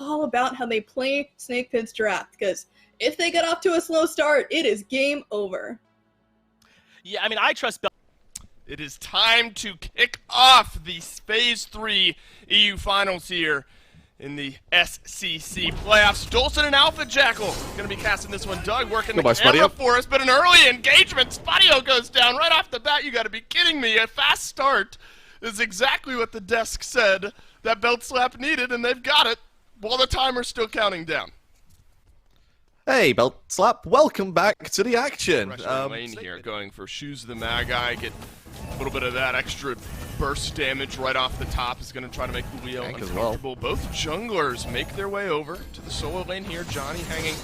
all about how they play Snake Pit's draft, because if they get off to a slow start, it is game over. Yeah, I mean, I trust It is time to kick off the Phase 3 EU Finals here in the SCC playoffs. Dolson and Alpha Jackal going to be casting this one. Doug working the camera for us, but an early engagement. Spadio goes down right off the bat. You got to be kidding me. A fast start is exactly what the desk said that Belt Slap needed, and they've got it while the timer's still counting down. Hey, Belt Slap, welcome back to the action. Lane here, going for Shoes of the Magi, get a little bit of that extra burst damage right off the top. Is going to try to make Julio uncomfortable. Both junglers make their way over to the solo lane here. Johnny hanging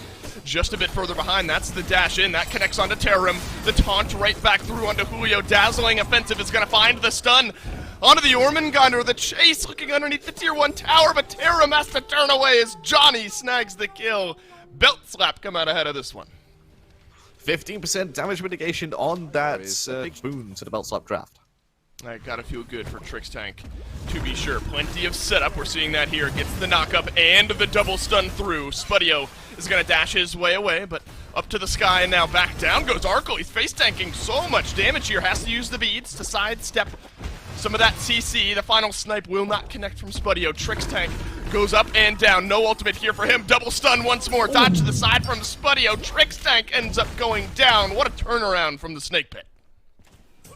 just a bit further behind. That's the dash in. That connects onto Terram. The taunt right back through onto Julio. Dazzling offensive is going to find the stun onto the Ormungandr. The chase looking underneath the tier 1 tower, but Terram has to turn away as Johnny snags the kill. Belt Slap come out ahead of this one. 15% damage mitigation on that big boon to the Belt Slap draft. I gotta feel good for Trixtank, to be sure. Plenty of setup. We're seeing that here. Gets the knockup and the double stun through. Spadio is gonna dash his way away, but up to the sky and now back down goes Arkle. He's face tanking so much damage here. Has to use the beads to sidestep some of that CC. The final snipe will not connect from Spadio. Trixtank goes up and down. No ultimate here for him. Double stun once more. Dodge to the side from Spadio. Trixtank ends up going down. What a turnaround from the Snake Pit.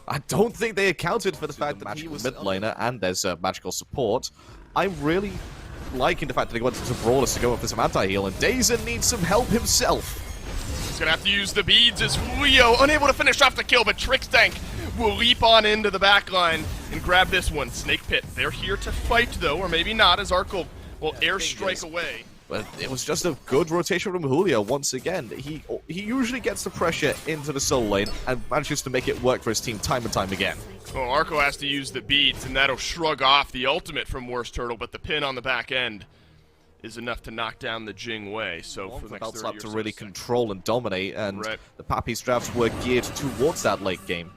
I don't think they accounted for the fact that he was mid laner and there's magical support. I'm really liking the fact that they went into Brawlers to go up for some anti-heal, and Dazen needs some help himself. He's gonna have to use the beads as Julio unable to finish off the kill, but Trixtank will leap on into the back line and grab this one. Snake Pit, they're here to fight though, or maybe not, as Arkle will airstrike away. But it was just a good rotation from Julio once again. He usually gets the pressure into the solo lane and manages to make it work for his team time and time again. Well, Arkle has to use the beads, and that'll shrug off the ultimate from Worst Turtle, but the pin on the back end is enough to knock down the Jing Wei. So for the next Belt Slap to really control and dominate, and the Pappy's drafts were geared towards that late game.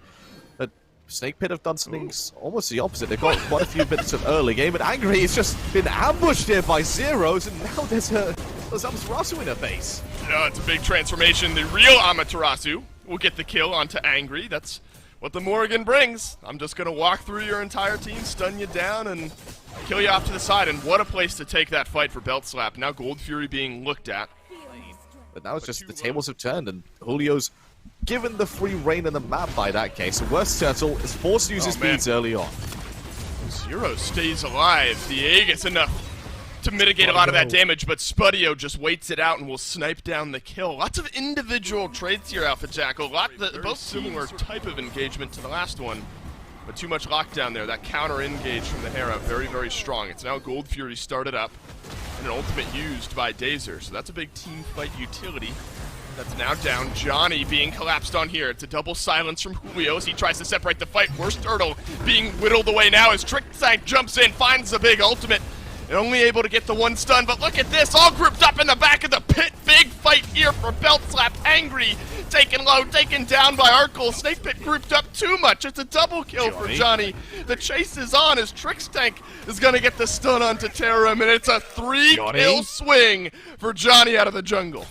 But Snake Pit have done something almost the opposite. They've got quite a few bits of early game, and Angry has just been ambushed here by Zeros, and now there's Amaterasu in her face. No, it's a big transformation. The real Amaterasu will get the kill onto Angry. That's what the Morrigan brings. I'm just going to walk through your entire team, stun you down, and kill you off to the side. And what a place to take that fight for Belt Slap. Now Gold Fury being looked at. But now it's just the tables have turned, and Julio's given the free reign in the map by that case. And Worst Turtle is forced to use his speeds early on. Zero stays alive. The Aegis enough to mitigate a lot of that damage, but Spadio just waits it out and will snipe down the kill. Lots of individual trades here, Alpha Jackal. Both similar type of engagement to the last one, but too much lockdown there. That counter engage from the Hera, very, very strong. It's now Gold Fury started up and an ultimate used by Dazer, so that's a big team fight utility. That's now down. Johnny being collapsed on here. It's a double silence from Julio as he tries to separate the fight. Worst Turtle being whittled away now as Trixtank jumps in, finds the big ultimate, and only able to get the one stun. But look at this, all grouped up in the back of the pit. Big fight here for Belt Slap. Angry, taken low, taken down by Arkle. Snake Pit grouped up too much. It's a double kill for Johnny. The chase is on as Trixtank is going to get the stun onto Terram, and it's a 3-kill swing for Johnny out of the jungle.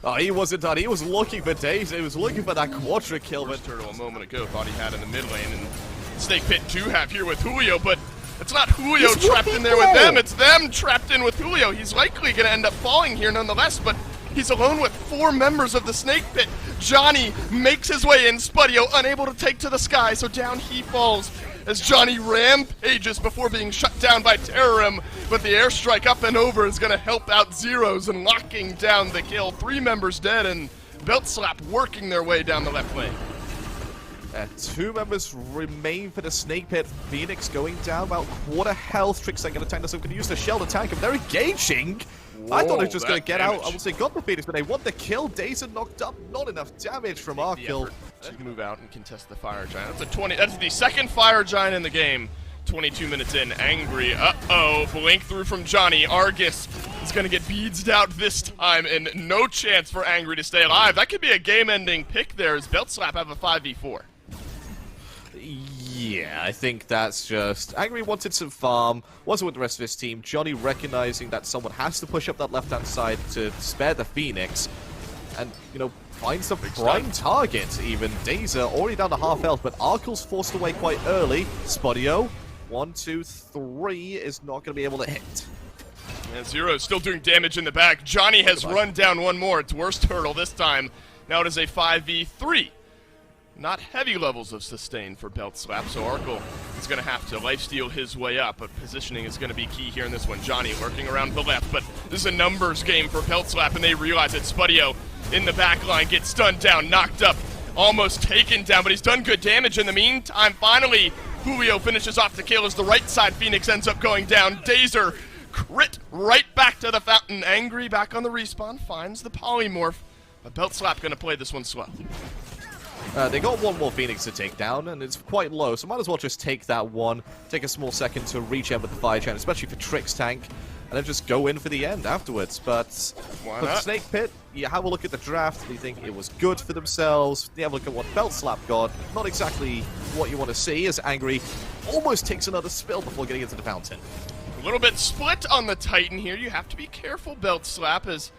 Oh, he wasn't done. He was looking for Daze. He was looking for that quadra kill. But Turtle a moment ago thought he had in the mid lane, and Snake Pit do have here with Julio, but it's not Julio trapped in there with them. It's them trapped in with Julio. He's likely going to end up falling here nonetheless, but he's alone with 4 members of the Snake Pit. Johnny makes his way in. Spadio unable to take to the sky, so down he falls as Johnny rampages before being shut down by Terram, but the airstrike up and over is going to help out Zeros and locking down the kill. 3 members dead, and Belt Slap working their way down the left lane. 2 members remain for the Snake Pit. Phoenix going down about quarter health. Trixtank going to tank this up. Going to use the shell to tank him. They're engaging. Whoa, I thought he was just going to get out. I would say got the Phoenix, but they want the kill. Dazen knocked up. Not enough damage from Arkle. To move out and contest the Fire Giant. That's the second Fire Giant in the game. 22 minutes in. Angry. Uh-oh. Blink through from Johnny. Argus is going to get beadsed out this time, and no chance for Angry to stay alive. That could be a game-ending pick there as Belt Slap have a 5v4. Yeah, I think that's just... Angry wanted some farm, wasn't with the rest of his team. Johnny recognizing that someone has to push up that left-hand side to spare the Phoenix. And, you know, finds the prime target, even. DRZA already down to half health, but Arkel's forced away quite early. Spodio, 1, 2, 3 is not going to be able to hit. And Zero's still doing damage in the back. Johnny has run down one more. It's worst turtle this time. Now it is a 5v3. Not heavy levels of sustain for Belt Slap, so Arkel is going to have to lifesteal his way up, but positioning is going to be key here in this one. Johnny lurking around the left, but this is a numbers game for Belt Slap, and they realize that Spodio in the back line gets stunned down, knocked up, almost taken down, but he's done good damage in the meantime. Finally, Julio finishes off the kill as the right side Phoenix ends up going down. DRZA crit right back to the fountain. Angry back on the respawn, finds the polymorph, but Belt Slap going to play this one slow. They got one more Phoenix to take down, and it's quite low, so might as well just take that one, take a small second to reach in with the fire chain, especially for Trix Tank, and then just go in for the end afterwards. But for the Snake Pit, you have a look at the draft, you think it was good for themselves, you have a look at what Belt Slap got, not exactly what you want to see, as Angry almost takes another spill before getting into the fountain. A little bit split on the Titan here, you have to be careful, Belt Slap, as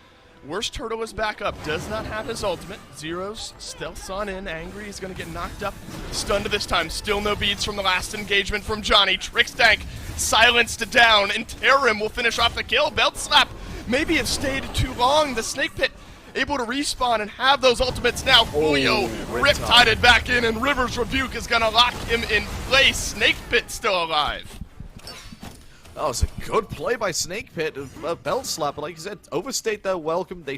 Worst Turtle is back up, does not have his ultimate. Zero's stealths on in. Angry is going to get knocked up. Stunned this time. Still no beads from the last engagement from Johnny. Trix Tank silenced down, and Terrim will finish off the kill. Belt Slap maybe have stayed too long. The Snake Pit able to respawn and have those ultimates now. Julio riptided back in, and River's Rebuke is going to lock him in place. Snake Pit still alive. That was a good play by Snake Pit. Belt Slap, but like you said, overstayed their welcome. They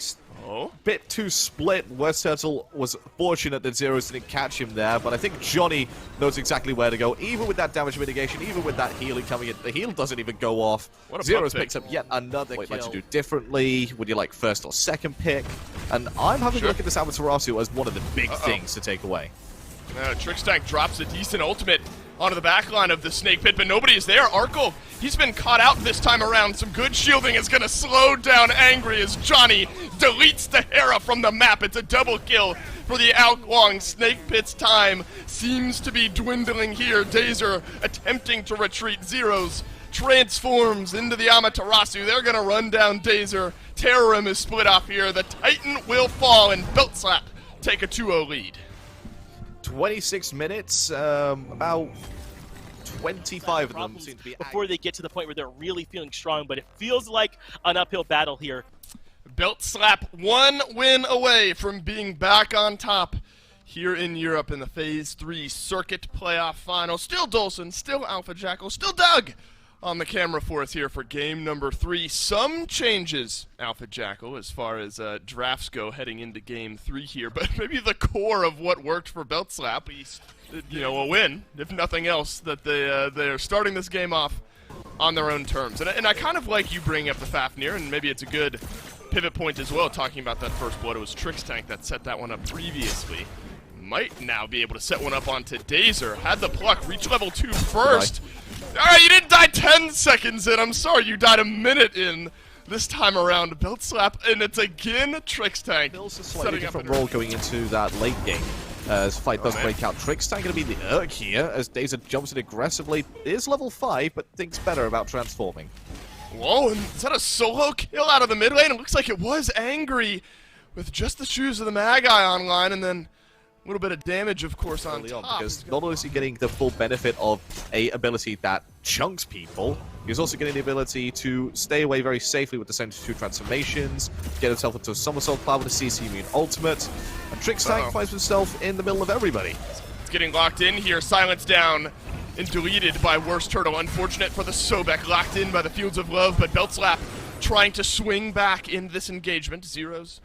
bit too split. West Turtle was fortunate that Zeros didn't catch him there, but I think Johnny knows exactly where to go. Even with that damage mitigation, even with that healing coming in, the heal doesn't even go off. Zeros picks up yet another kill. What you'd like to do differently? Would you like first or second pick? And I'm having a look at this Amaterasu as one of the big things to take away. Trix Tank drops a decent ultimate onto the back line of the Snake Pit, but nobody is there. Arkel, he's been caught out this time around. Some good shielding is going to slow down Angry as Johnny deletes the Hera from the map. It's a double kill for the Alkwong. Snake Pit's time seems to be dwindling here. DRZA attempting to retreat. Zeros transforms into the Amaterasu. They're going to run down DRZA. Terrorim is split off here. The Titan will fall, and Belt Slap take a 2-0 lead. 26 minutes, about 25 of them seem to be before they get to the point where they're really feeling strong, but it feels like an uphill battle here. Belt Slap 1 win away from being back on top here in Europe in the Phase 3 Circuit Playoff Final. Still Dolson, still Alpha Jackal, still Doug on the camera for us here for game number 3. Some changes, Alpha Jackal, as far as drafts go heading into game 3 here, but maybe the core of what worked for Belt Slap, you know, a win, if nothing else, that they're starting this game off on their own terms. And I kind of like you bringing up the Fafnir, and maybe it's a good pivot point as well, talking about that first blood. It was Trix Tank that set that one up previously. Might now be able to set one up onto DRZA. Had the pluck, reach level 2 first. Alright, you didn't die 10 seconds in. I'm sorry, you died a minute in this time around. Belt Slap, and it's again Trix Tank. Bill's a slightly different role going into that late game. As fight does break out. Trix Tank going to be the Urk here, as DRZA jumps in aggressively. It is level 5, but thinks better about transforming. Whoa, and is that a solo kill out of the mid lane? It looks like it was Angry with just the shoes of the Magi online, and then a little bit of damage, of course, on top. Because not only is he getting the full benefit of a ability that chunks people, he's also getting the ability to stay away very safely with the Center 2 transformations, get himself into a somersault cloud with a CC immune ultimate, and Trix Tank finds himself in the middle of everybody. It's getting locked in here, silenced down and deleted by Worst Turtle. Unfortunate for the Sobek, locked in by the Fields of Love, but Belt Slap trying to swing back in this engagement. Zeros.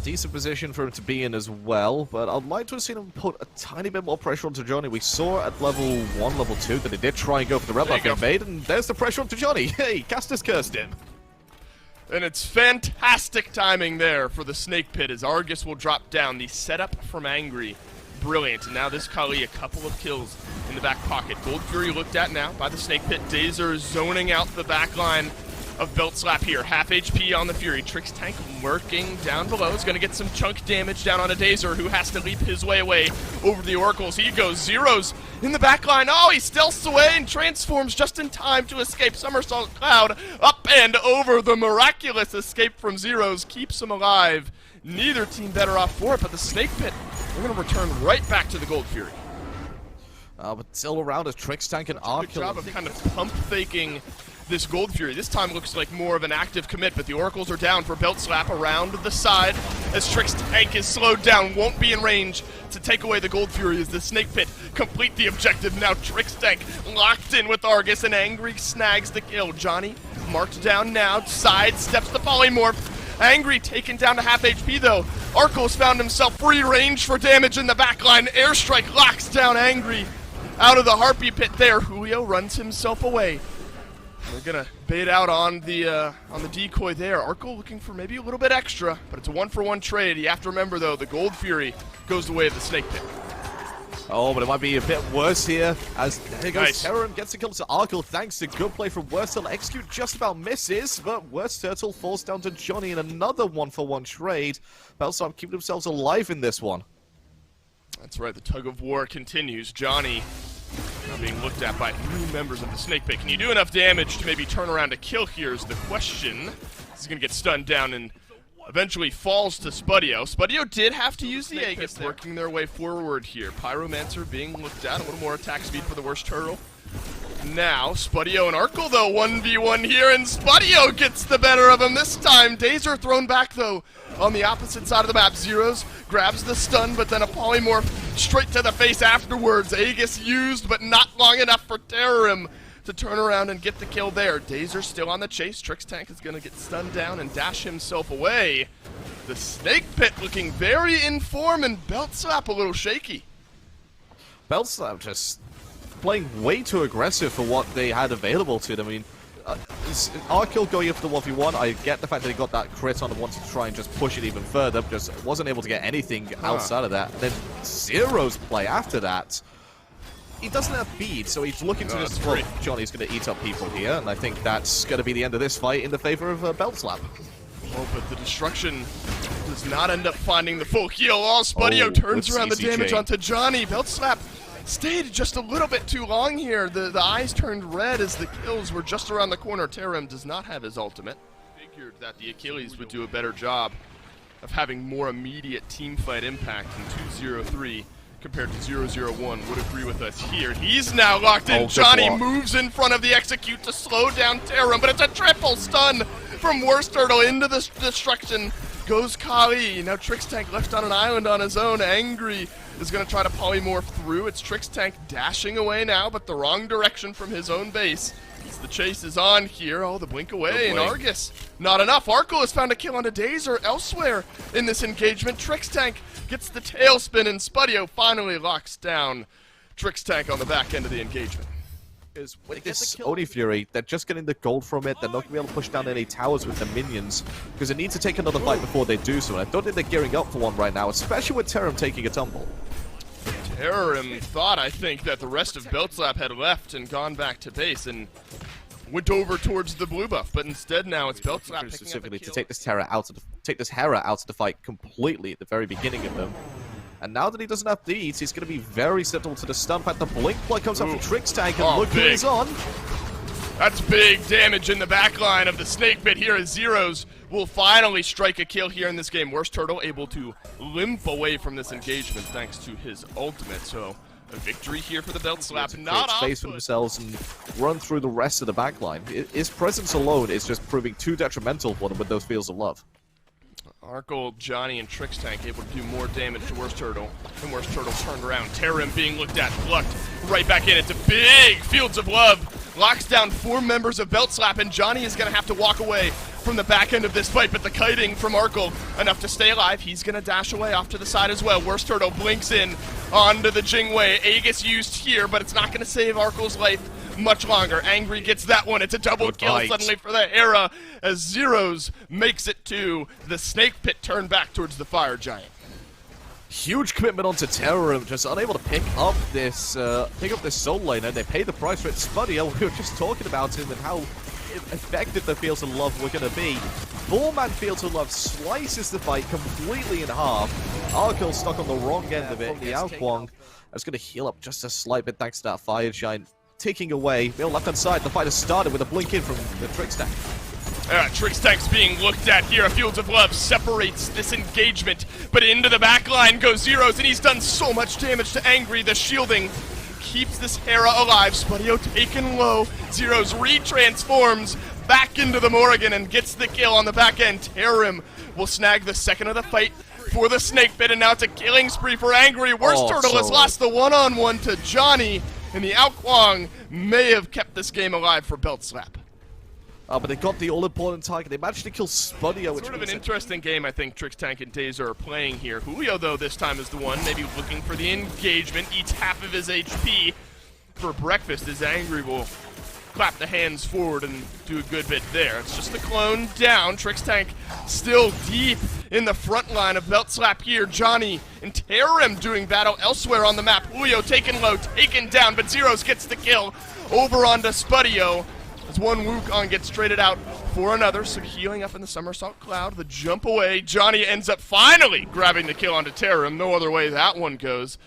Decent position for him to be in as well, but I'd like to have seen him put a tiny bit more pressure onto Johnny. We saw at level 1, level 2 that he did try and go for the red buff invade, and there's the pressure onto Johnny. Hey, Caster's cursed him. And it's fantastic timing there for the Snake Pit as Argus will drop down. The setup from Angry, brilliant. And now this Kali, a couple of kills in the back pocket. Gold Fury looked at now by the Snake Pit. DRZA zoning out the back line of Belt Slap here. Half HP on the Fury. Trix Tank lurking down below. Is going to get some chunk damage down on a Dazer, who has to leap his way away over the Oracles. He goes Zeros in the back line. Oh, he stealths away and transforms just in time to escape. Somersault Cloud up and over. The miraculous escape from Zeros keeps him alive. Neither team better off for it, but the Snake Pit, we're going to return right back to the Gold Fury. But still around as Trix Tank and Arkill. Good job of kind of pump faking this Gold Fury. This time looks like more of an active commit, but the Oracles are down for Belt Slap around the side as Trix Tank is slowed down, won't be in range to take away the Gold Fury as the Snake Pit complete the objective. Now Trix Tank locked in with Argus, and Angry snags the kill. Johnny marked down now, side steps the Polymorph. Angry taken down to half HP though. Arcos found himself free range for damage in the backline. Airstrike locks down Angry out of the Harpy Pit there. Julio runs himself away. They're gonna bait out on the decoy there. Arco looking for maybe a little bit extra, but it's a 1-for-1 trade. You have to remember though, the Gold Fury goes the way of the Snake Pit. Oh, but it might be a bit worse here, as there goes Nice. Terran, gets the kill to Arkill thanks to good play from Worst Turtle. Execute just about misses, but Worst Turtle falls down to Johnny in another 1-for-1 trade. Bellstorm keeping themselves alive in this one. That's right, the tug of war continues. Johnny now being looked at by 3 members of the Snake Pit. Can you do enough damage to maybe turn around a kill here is the question. He's gonna get stunned down and eventually falls to Spudio. Spudio did have to use the Aegis, working their way forward here. Pyromancer being looked at, a little more attack speed for the Worst Turtle. Now, Spudio and Arkle, though, 1v1 here, and Spudio gets the better of him this time. Dazer thrown back, though, on the opposite side of the map. Zeros grabs the stun, but then a Polymorph straight to the face afterwards. Aegis used, but not long enough for Terrorim to turn around and get the kill there. Dazer still on the chase. Trix Tank is going to get stunned down and dash himself away. The Snake Pit looking very in form, and Belt Slap a little shaky. Belt Slap just playing way too aggressive for what they had available to them. I mean, Arkill going after the 1v1, I get the fact that he got that crit on and wanted to try and just push it even further, just wasn't able to get anything outside of that. And then Zero's play after that. He doesn't have bead, so he's looking to just, well, Johnny's going to eat up people here, and I think that's going to be the end of this fight in the favor of Belt Slap. Oh, but the destruction does not end up finding the full heal. All Spudio turns around the damage onto Johnny. Belt Slap stayed just a little bit too long here. The eyes turned red as the kills were just around the corner. Terram does not have his ultimate. Figured that the Achilles would do a better job of having more immediate teamfight impact in 2-0-3. Compared to 0-0-1, would agree with us here. He's now locked in. Johnny moves in front of the execute to slow down Terram, but it's a triple stun from Worst Turtle into the destruction. Goes Kali. Now Trix Tank left on an island on his own. Angry is going to try to polymorph through. It's Trix Tank dashing away now, but the wrong direction from his own base. The chase is on here. Oh, the blink away, and Argus. Not enough. Arco has found a kill on a Dazer elsewhere in this engagement. Trix Tank gets the tailspin, and Spudio finally locks down Trix Tank on the back end of the engagement. With this Oni Fury, they're just getting the gold from it. They're not going to be able to push down any towers with the minions, because they need to take another fight before they do so, and I don't think they're gearing up for one right now, especially with Terram taking a tumble. Terram thought, I think, that the rest of Belt Slap had left and gone back to base and went over towards the blue buff, but instead now it's Belt Slap specifically to take this Hera out of the fight completely at the very beginning of them. And now that he doesn't have these, he's going to be very susceptible to the stun. In fact, the blink play comes out from Trix Tank, and look who is on. That's big damage in the backline of the Snake Pit here as Zeros will finally strike a kill here in this game. Worst Turtle able to limp away from this engagement thanks to his ultimate. So a victory here for the Belt Slap. Not space for themselves and run through the rest of the backline. His presence alone is just proving too detrimental for them with those fields of love. Arco, Johnny, and Trix Tank able to do more damage to Worst Turtle. And Worst Turtle turned around. Terram being looked at, plucked right back in. It's a big Fields of Love. Locks down 4 members of Belt Slap, and Johnny is going to have to walk away from the back end of this fight, but the kiting from Arco enough to stay alive. He's going to dash away off to the side as well. Worst Turtle blinks in onto the Jingwei. Aegis used here, but it's not going to save Arco's life much longer. Angry gets that one. It's a double kill suddenly for the Hera as Zeros makes it to the Snake Pit turn back towards the Fire Giant. Huge commitment onto Terrorim, just unable to pick up this soul lane, and they pay the price for it. Spudio, we were just talking about him and how effective the Fields of Love were going to be. 4-man Fields of Love slices the fight completely in half. Arkel stuck on the wrong end of it. The Ao Kuang is going to heal up just a slight bit thanks to that Fire Giant. Ticking away. Middle left-hand side, the fight has started with a blink in from the Trix Tank. Trix Tank's being looked at here. Fields of Love separates this engagement, but into the back line goes Zeros, and he's done so much damage to Angry. The shielding keeps this Hera alive. Spudio taken low. Zeros retransforms back into the Morrigan and gets the kill on the back end. Terim will snag the second of the fight for the Snake Pit, and now it's a killing spree for Angry. Worst Turtle has lost the one-on-one to Johnny, and the Ao Kuang may have kept this game alive for Belt Slap. But they got the all-important target. They managed to kill Spudio, which sort of an interesting game, I think, Trix Tank and Dazer are playing here. Julio, though, this time is the one maybe looking for the engagement, eats half of his HP for breakfast as Angry will clap the hands forward and do a good bit there. It's just the clone down. Trix Tank still deep in the front line of Belt Slap here. Johnny and Terim doing battle elsewhere on the map. Julio taken low, taken down, but Zeros gets the kill over onto Spudio. As one Wukong gets traded out for another, so healing up in the Somersault Cloud, the jump away. Johnny ends up finally grabbing the kill onto Terim. No other way that one goes.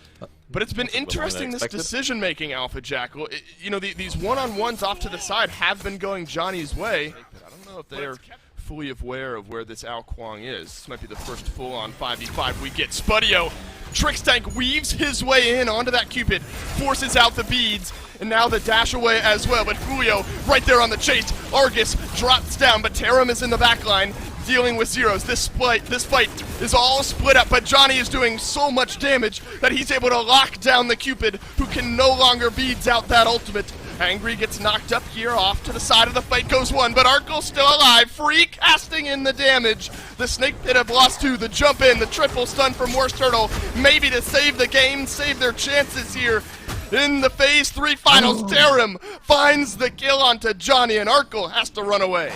But it's been interesting, this decision-making, Alpha Jackal. You know, these one-on-ones off to the side have been going Johnny's way. I don't know if they're fully aware of where this Ao Kuang is. This might be the first full-on 5v5 we get. Spudio, Trix Tank weaves his way in onto that Cupid, forces out the beads, and now the dash away as well. But Julio right there on the chase. Argus drops down, but Terim is in the back line dealing with Zeros. This fight is all split up, but Johnny is doing so much damage that he's able to lock down the Cupid, who can no longer beads out that ultimate. Angry gets knocked up here, off to the side of the fight goes one, but Arkel's still alive, free casting in the damage. The Snake Pit have lost two, the jump in, the triple stun from Worst Turtle, maybe to save the game, save their chances here. In the Phase 3 finals, Terim finds the kill onto Johnny, and Arkel has to run away.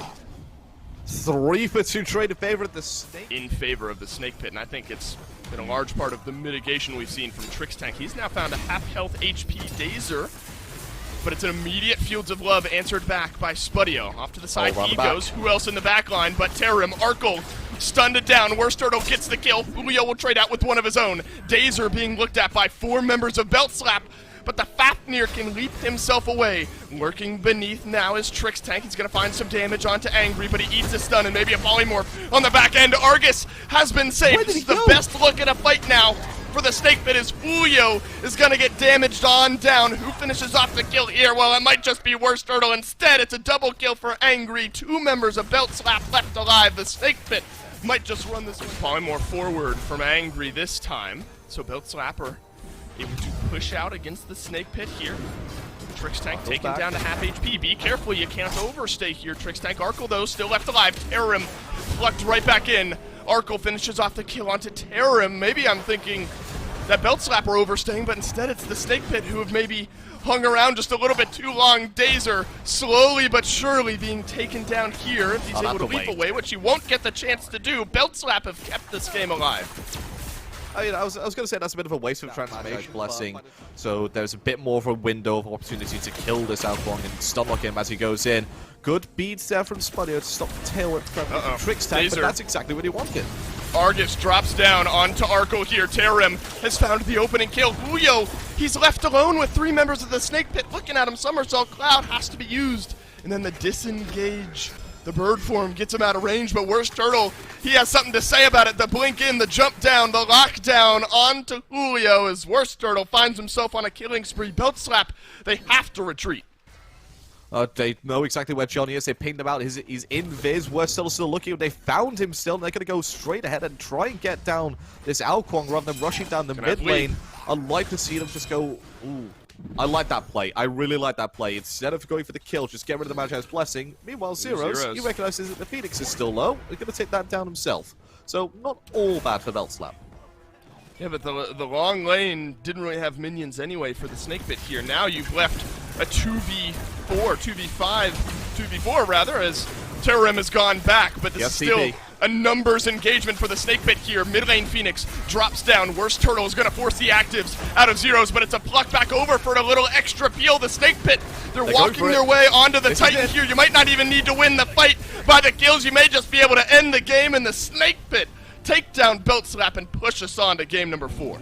3 for 2 trade in favor of the Snake. In favor of the Snake Pit, and I think it's been a large part of the mitigation we've seen from Trix Tank. He's now found a half-health HP Dazer, but it's an immediate Fields of Love answered back by Spudio. Off to the side he goes. Who else in the back line but Terim? Arkel stunned it down. Worst Turtle gets the kill. Julio will trade out with one of his own. Dazer being looked at by 4 members of Belt Slap, but the Fafnir can leap himself away. Lurking beneath now is Trix Tank. He's going to find some damage onto Angry, but he eats a stun and maybe a polymorph on the back end. Argus has been saved. This is the best look at a fight now for the Snake Pit as Julio is going to get damaged on down. Who finishes off the kill here? Well, it might just be Worst Turtle. Instead, it's a double kill for Angry. 2 members of Belt Slap left alive. The Snake Pit might just run this one. Polymorph forward from Angry this time. So Belt Slap are able to push out against the Snake Pit here. Trix Tank taken down to half HP. Be careful, you can't overstay here. Trix Tank. Arkel, though, still left alive. Terim plucked right back in. Arkel finishes off the kill onto Terim. Maybe I'm thinking that Belt Slap are overstaying, but instead it's the Snake Pit who have maybe hung around just a little bit too long. Dazer slowly but surely being taken down here. If he's able to leap away, which he won't get the chance to do, Belt Slap have kept this game alive. I mean, I was going to say that's a bit of a waste of Transformation Blessing, so there's a bit more of a window of opportunity to kill this Ao Kuang and stunlock him as he goes in. Good beads there from Spudio to stop the tail from Trix Tank, but that's exactly what he wanted. Argus drops down onto Arkel here. Terim has found the opening kill. Julio, he's left alone with 3 members of the Snake Pit looking at him. Somersault Cloud has to be used, and then the disengage. The bird form gets him out of range, but Worst Turtle, he has something to say about it. The blink in, the jump down, the lockdown onto Julio as Worst Turtle finds himself on a killing spree. Belt Slap, they have to retreat. They know exactly where Johnny is. They pinged him out. He's in Viz. Worst Turtle still looking. They found him still, and they're going to go straight ahead and try and get down this Ao Kuang rather than rushing down the mid lane. I'd like to see them just go, ooh. I like that play. I really like that play. Instead of going for the kill, just get rid of the Magi's Blessing. Meanwhile, Zeros, he recognizes that the Phoenix is still low. He's going to take that down himself. So, not all bad for Belt Slap. Yeah, but the long lane didn't really have minions anyway for the Snake Pit here. Now you've left a 2v4 rather, as Terim has gone back, but this is still a numbers engagement for the Snake Pit here. Mid lane Phoenix drops down. Worst Turtle is going to force the actives out of Zeros, but it's a pluck back over for a little extra peel. The Snake Pit, they're walking their way onto the Titan here. You might not even need to win the fight by the kills. You may just be able to end the game in the Snake Pit. Take down Belt Slap and push us on to game number 4.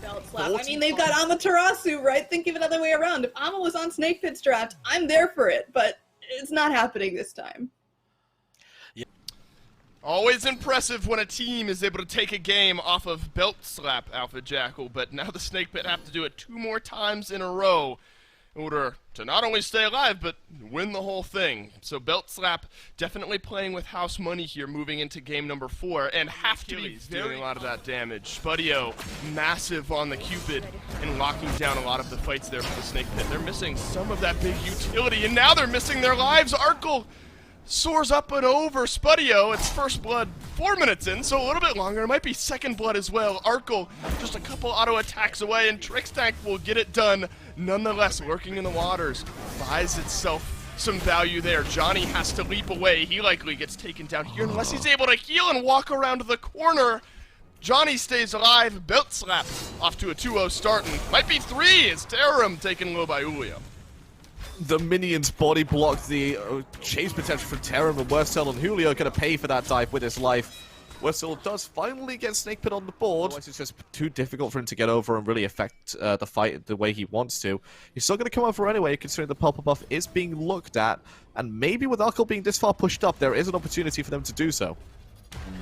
Belt Slap. I mean, they've got Amaterasu, right? Think of it other way around. If Ama was on Snake Pit's draft, I'm there for it, but it's not happening this time. Always impressive when a team is able to take a game off of Belt Slap, Alpha Jackal, but now the Snake Pit have to do it 2 more times in a row in order to not only stay alive, but win the whole thing. So Belt Slap definitely playing with house money here moving into game number 4, and have to be doing a lot of that damage. Spudio, massive on the Cupid, and locking down a lot of the fights there for the Snake Pit. They're missing some of that big utility, and now they're missing their lives. Arkle soars up and over Spudio. It's first blood 4 minutes in, so a little bit longer. It might be second blood as well. Arkle just a couple auto attacks away, and Trixtank will get it done. Nonetheless, lurking in the waters, buys itself some value there. Johnny has to leap away. He likely gets taken down here unless he's able to heal and walk around the corner. Johnny stays alive. Belt Slap off to a 2-0 start, and might be 3 as Terram taken low by Julio. The minions body blocked the chase potential from Terram, and Wurstel and Julio going to pay for that dive with his life. Wurstel does finally get Snake Pit on the board. Otherwise it's just too difficult for him to get over and really affect the fight the way he wants to. He's still going to come over anyway, considering the purple buff is being looked at, and maybe with Arkle being this far pushed up, there is an opportunity for them to do so.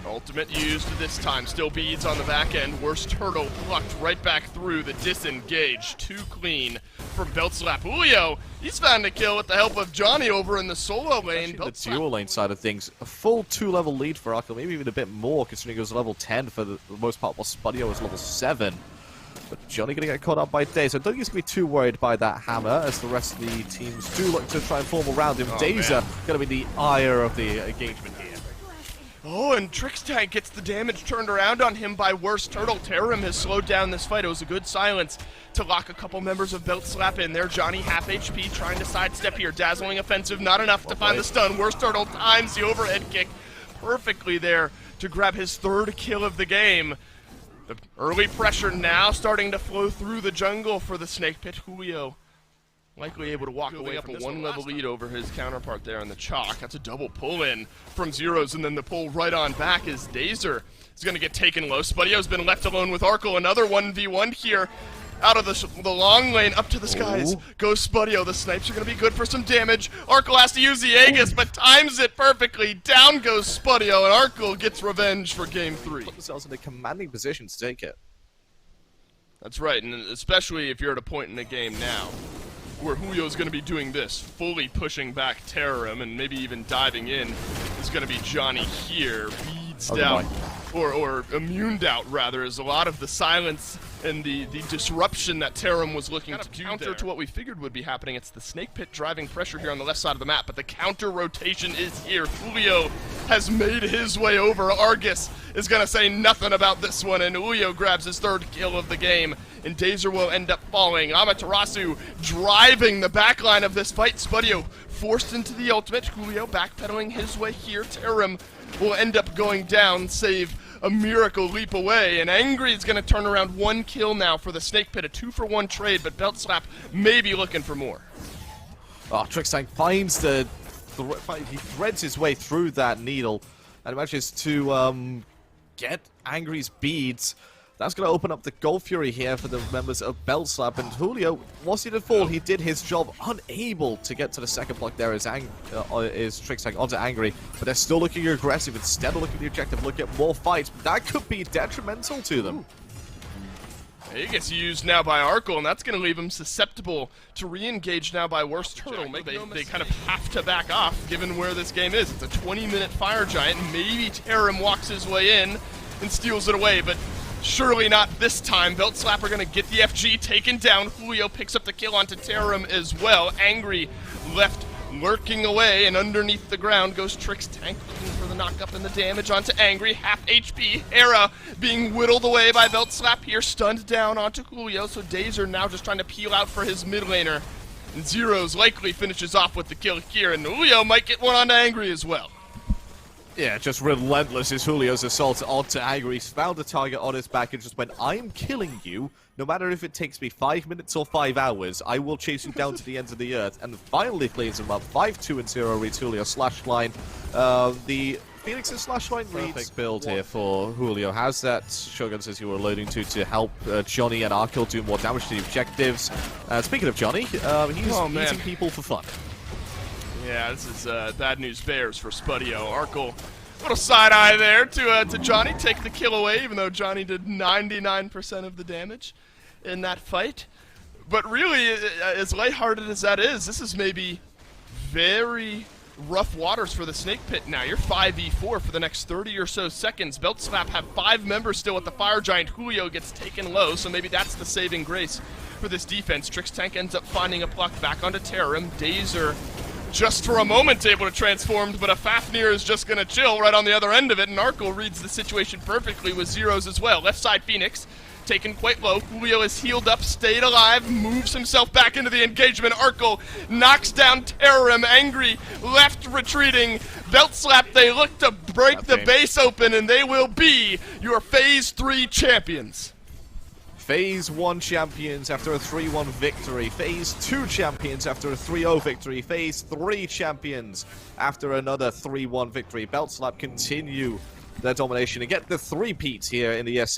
Ultimate used this time. Still beads on the back end. Worst Turtle plucked right back through the disengage. Too clean from Belt Slap. Julio, he's found a kill with the help of Johnny over in the solo lane. The dual lane side of things, a full 2-level lead for Arkle, maybe even a bit more considering it was level 10 for the most part, while Spudio was level 7. But Johnny going to get caught up by Dazer. I don't think he's going to be too worried by that hammer, as the rest of the teams do look to try and form around him. Dazer going to be the ire of the engagement here. Oh, and Trixtank gets the damage turned around on him by Worst Turtle. Terram has slowed down this fight. It was a good silence to lock a couple members of Belt Slap in there. Johnny half HP trying to sidestep here. Dazzling offensive, not enough to find the stun. Worst Turtle times the overhead kick perfectly there to grab his 3rd kill of the game. The early pressure now starting to flow through the jungle for the Snake Pit. Julio likely able to walk away up a 1-level lead over his counterpart there on the chalk. That's a double pull-in from Zeros, and then the pull right on back is Dazer is going to get taken low. Spudio's been left alone with Arkle. Another 1v1 here out of the long lane up to the skies. Goes Spudio. The snipes are going to be good for some damage. Arkle has to use the Aegis, but times it perfectly. Down goes Spudio, and Arkle gets revenge for game 3. Put themselves in a commanding position to take it. That's right, and especially if you're at a point in the game now where Julio's going to be doing this, fully pushing back Terram and maybe even diving in, is going to be Johnny here. Beads out, or immuned out rather, as a lot of the silence and the disruption that Terram was looking to counter to what we figured would be happening. It's the Snake Pit driving pressure here on the left side of the map, but the counter rotation is here. Julio has made his way over. Argus is going to say nothing about this one, and Julio grabs his 3rd kill of the game, and Dazer will end up falling. Amaterasu driving the backline of this fight. Spudio forced into the ultimate. Julio backpedaling his way here. Terram will end up going down, save a miracle leap away, and Angry is going to turn around 1 kill now for the Snake Pit, a 2-for-1 trade, but Belt Slap may be looking for more. Oh, Trixtank finds he threads his way through that needle and manages to get Angry's beads. That's going to open up the Gold Fury here for the members of Belt Slap, and Julio, once he did fall, he did his job, unable to get to the second block there is Trixtank onto Angry, but they're still looking aggressive. Instead of looking at the objective, look at more fights. That could be detrimental to them. He gets used now by Arkle, and that's going to leave him susceptible to re-engage now by Worst Turtle. They kind of have to back off, given where this game is. It's a 20-minute Fire Giant. Maybe Terram walks his way in and steals it away, but surely not this time. Belt Slap are going to get the FG taken down. Julio picks up the kill onto Terram as well. Angry left lurking away, and underneath the ground goes Trixtank looking for the knock up and the damage onto Angry. Half HP. Era being whittled away by Belt Slap here, stunned down onto Julio, so Dazer now just trying to peel out for his mid laner. And Zeros likely finishes off with the kill here, and Julio might get one onto Angry as well. Yeah, just relentless is Julio's assault onto Angry. He's found a target on his back and just went, I'm killing you. No matter if it takes me 5 minutes or 5 hours, I will chase you down to the ends of the earth. And finally cleans him up. 5-2-0 reads Julio slash line. The Phoenix's slash line reads build here for Julio. Has that Shoguns, as you were alluding to help Johnny and Arkle do more damage to the objectives. Speaking of Johnny, he's eating people for fun. Yeah, this is bad news bears for Spudio. Arkle, little side eye there to Johnny. Take the kill away, even though Johnny did 99% of the damage in that fight. But really, as lighthearted as that is, this is maybe very rough waters for the Snake Pit now. You're 5v4 for the next 30 or so seconds. Belt Slap have 5 members still at the Fire Giant. Julio gets taken low, so maybe that's the saving grace for this defense. Trix Tank ends up finding a pluck back onto Terram. Dazer just for a moment able to transform, but a Fafnir is just going to chill right on the other end of it, and Arkle reads the situation perfectly with zeros as well. Left side Phoenix taken quite low. Julio is healed up, stayed alive, moves himself back into the engagement. Arkle knocks down Terram. Angry left retreating. Belt Slap, they look to break the base open, and they will be your Phase 3 champions. Phase 1 champions after a 3-1 victory. Phase 2 champions after a 3-0 victory. Phase 3 champions after another 3-1 victory. Belt Slap continue their domination and get the 3-peat here in the SCC.